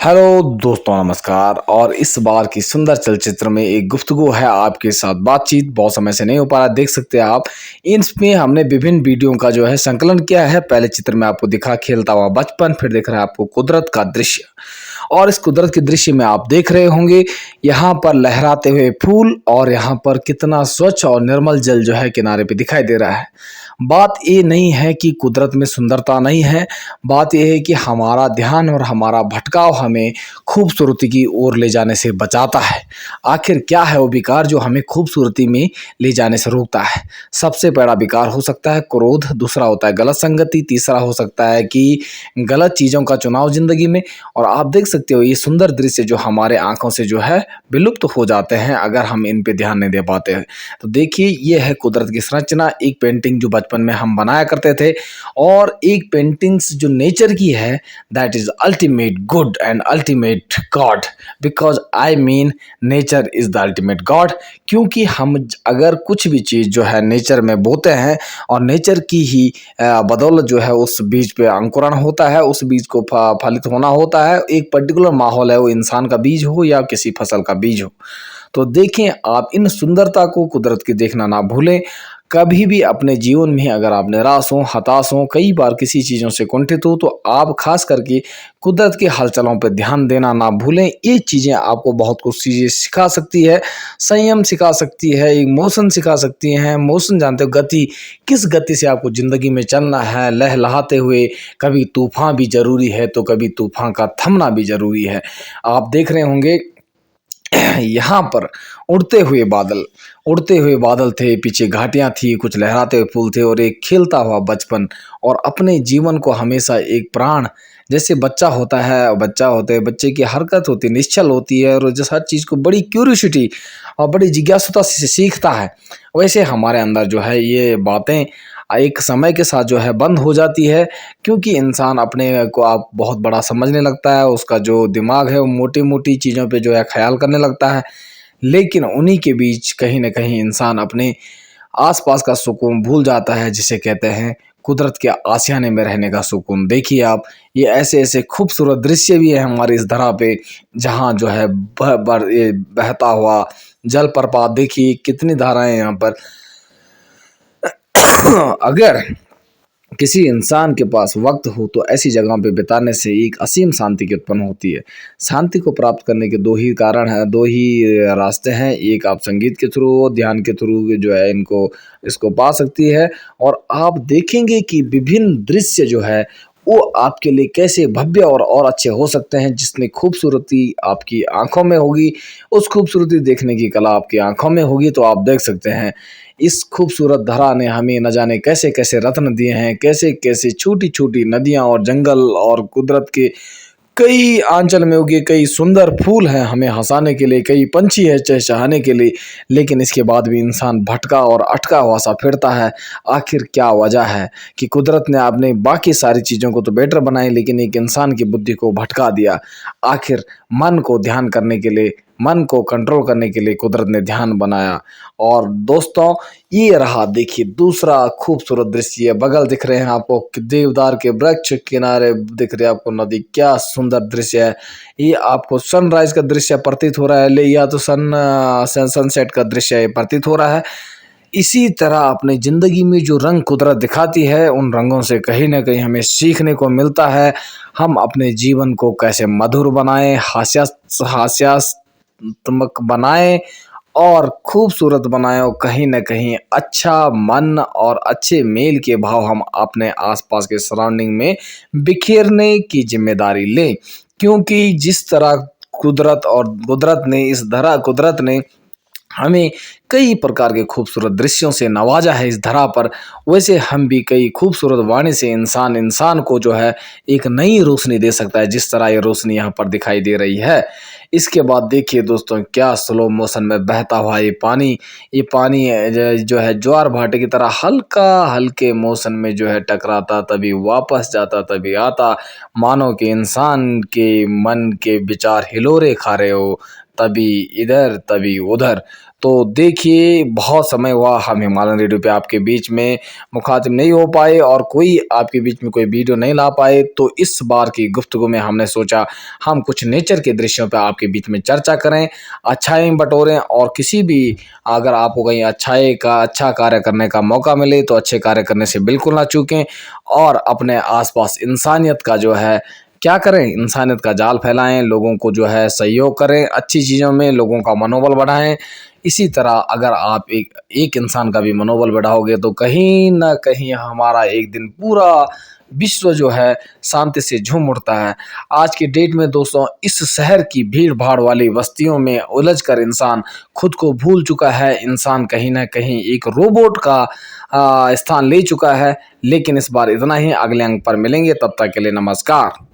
Hello दोस्तों, नमस्कार। और इस बार की सुंदर चलचित्र में एक गुफ्तगू है आपके साथ बातचीत। बहुत समय से नहीं हो पा रहा, देख सकते हैं आप। इसमें हमने विभिन्न वीडियो का जो है संकलन किया है। पहले चित्र में आपको दिखा खेलता हुआ बचपन, फिर दिख रहा है आपको कुदरत का दृश्य। और इस कुदरत के दृश्य में आप देख रहे होंगे यहाँ पर लहराते हुए फूल, और यहाँ पर कितना स्वच्छ और निर्मल जल जो है किनारे पे दिखाई दे रहा है। बात ये नहीं है कि कुदरत में सुंदरता नहीं है, बात यह है कि हमारा ध्यान और हमारा भटकाव हमें खूबसूरती की ओर ले जाने से बचाता है। आखिर क्या है वो विकार जो हमें खूबसूरती में ले जाने से रोकता है? सबसे बड़ा विकार हो सकता है क्रोध, दूसरा होता है गलत संगति, तीसरा हो सकता है कि गलत चीज़ों का चुनाव जिंदगी में। और आप देख सकते हो ये सुंदर दृश्य जो हमारे आंखों से जो है विलुप्त हो जाते हैं अगर हम इन पे ध्यान नहीं दे पाते हैं। तो देखिए ये है कुदरत की संरचना। एक पेंटिंग जो बचपन में हम बनाया करते थे, और एक पेंटिंग्स जो नेचर की है, that is ultimate good and ultimate God. Because I mean nature is the ultimate God. क्योंकि हम अगर कुछ भी चीज़ जो है नेचर में बोते हैं, और नेचर की ही बदौलत जो है उस बीज पे अंकुरण होता है, उस बीज को फलित होना होता है। एक पर्टिकुलर माहौल है, वो इंसान का बीज हो या किसी फसल का बीज हो। तो देखें आप इन सुंदरता को कुदरत की देखना ना भूलें। कभी भी अपने जीवन में अगर आप निराश हो, हताश हो, कई बार किसी चीज़ों से कुंठित हो, तो आप खास करके कुदरत के हलचलों पर ध्यान देना ना भूलें। ये चीज़ें आपको बहुत कुछ चीज़ें सिखा सकती है। संयम सिखा सकती है, इमोशन सिखा सकती हैं। इमोशन जानते हो, गति, किस गति से आपको ज़िंदगी में चलना है लहलहाते हुए। कभी तूफान भी ज़रूरी है तो कभी तूफान का थमना भी ज़रूरी है। आप देख रहे होंगे यहाँ पर उड़ते हुए बादल थे, पीछे घाटियां थी, कुछ लहराते हुए फूल थे, और एक खिलता हुआ बचपन। और अपने जीवन को हमेशा एक प्राण, जैसे बच्चा होता है, बच्चा होते हैं, बच्चे की हरकत होती है, निश्चल होती है, और जिस हर चीज़ को बड़ी क्यूरियोसिटी और बड़ी जिज्ञासुता से सीखता है, वैसे हमारे अंदर जो है ये बातें एक समय के साथ जो है बंद हो जाती है। क्योंकि इंसान अपने को आप बहुत बड़ा समझने लगता है, उसका जो दिमाग है वो मोटी मोटी चीज़ों पे जो है ख्याल करने लगता है। लेकिन उन्हीं के बीच कहीं न कहीं इंसान अपने आसपास का सुकून भूल जाता है, जिसे कहते हैं कुदरत के आशियाने में रहने का सुकून। देखिए आप, ये ऐसे-ऐसे खूबसूरत दृश्य भी है हमारी इस धरा पे, जहाँ जो है ये बहता हुआ जलप्रपात। देखिए कितनी धाराएँ हैं यहाँ पर। अगर किसी इंसान के पास वक्त हो तो ऐसी जगहों पे बिताने से एक असीम शांति की उत्पन्न होती है। शांति को प्राप्त करने के दो ही कारण हैं, दो ही रास्ते हैं। एक आप संगीत के थ्रू, ध्यान के थ्रू जो है इनको इसको पा सकती है। और आप देखेंगे कि विभिन्न दृश्य जो है वो आपके लिए कैसे भव्य और अच्छे हो सकते हैं, जिसमें खूबसूरती आपकी आंखों में होगी। उस खूबसूरती देखने की कला आपकी आंखों में होगी। तो आप देख सकते हैं इस खूबसूरत धरा ने हमें न जाने कैसे कैसे रत्न दिए हैं, कैसे कैसे छोटी छोटी नदियाँ और जंगल और कुदरत के कई आंचल में उगे कई सुंदर फूल हैं हमें हंसाने के लिए, कई पंछी है चहचहाने के लिए। लेकिन इसके बाद भी इंसान भटका और अटका हुआ सा फिरता है। आखिर क्या वजह है कि कुदरत ने आपने बाकी सारी चीज़ों को तो बेटर बनाई, लेकिन एक इंसान की बुद्धि को भटका दिया। आखिर मन को ध्यान करने के लिए, मन को कंट्रोल करने के लिए कुदरत ने ध्यान बनाया। और दोस्तों, ये रहा देखिए दूसरा खूबसूरत दृश्य। ये बगल दिख रहे हैं आपको देवदार के वृक्ष, किनारे दिख रही है आपको नदी। क्या सुंदर दृश्य है। ये आपको सनराइज का दृश्य प्रतीत हो रहा है, ले या तो सनसेट का दृश्य प्रतीत हो रहा है। इसी तरह अपनी ज़िंदगी में जो रंग कुदरत दिखाती है, उन रंगों से कहीं न कहीं हमें सीखने को मिलता है। हम अपने जीवन को कैसे मधुर बनाएँ, हास्यात्मक बनाएँ और खूबसूरत बनाएँ, और कहीं न कहीं अच्छा मन और अच्छे मेल के भाव हम अपने आस-पास के सराउंडिंग में बिखेरने की ज़िम्मेदारी लें। क्योंकि जिस तरह कुदरत ने हमें कई प्रकार के खूबसूरत दृश्यों से नवाजा है इस धरा पर, वैसे हम भी कई खूबसूरत वाणी से इंसान को जो है एक नई रोशनी दे सकता है, जिस तरह ये रोशनी यहाँ पर दिखाई दे रही है। इसके बाद देखिए दोस्तों, क्या स्लो मोशन में बहता हुआ ये पानी जो है ज्वार भाटे की तरह हल्का हल्के मोशन में जो है टकराता, तभी वापस जाता, तभी आता। मानो कि इंसान के मन के विचार हिलोरे खा रहे हो, तभी इधर तभी उधर। तो देखिए, बहुत समय हुआ हम हिमालयन रेडियो पे आपके बीच में मुखातिब नहीं हो पाए और कोई आपके बीच में कोई वीडियो नहीं ला पाए। तो इस बार की गुफ्तगू में हमने सोचा हम कुछ नेचर के दृश्यों पे आपके बीच में चर्चा करें, अच्छाई बटोरें और किसी भी अगर आपको कहीं अच्छाई का अच्छा कार्य करने का मौका मिले तो अच्छे कार्य करने से बिल्कुल ना चूकें और अपने आसपास इंसानियत का जो है क्या करें, इंसानियत का जाल फैलाएं, लोगों को जो है सहयोग करें, अच्छी चीज़ों में लोगों का मनोबल बढ़ाएं। इसी तरह अगर आप एक एक इंसान का भी मनोबल बढ़ाओगे तो कहीं ना कहीं हमारा एक दिन पूरा विश्व जो है शांति से झूम उठता है। आज की डेट में दोस्तों इस शहर की भीड़ भाड़ वाली बस्तियों में उलझ कर इंसान खुद को भूल चुका है। इंसान कहीं ना कहीं एक रोबोट का स्थान ले चुका है। लेकिन इस बार इतना ही, अगले अंक पर मिलेंगे, तब तक के लिए नमस्कार।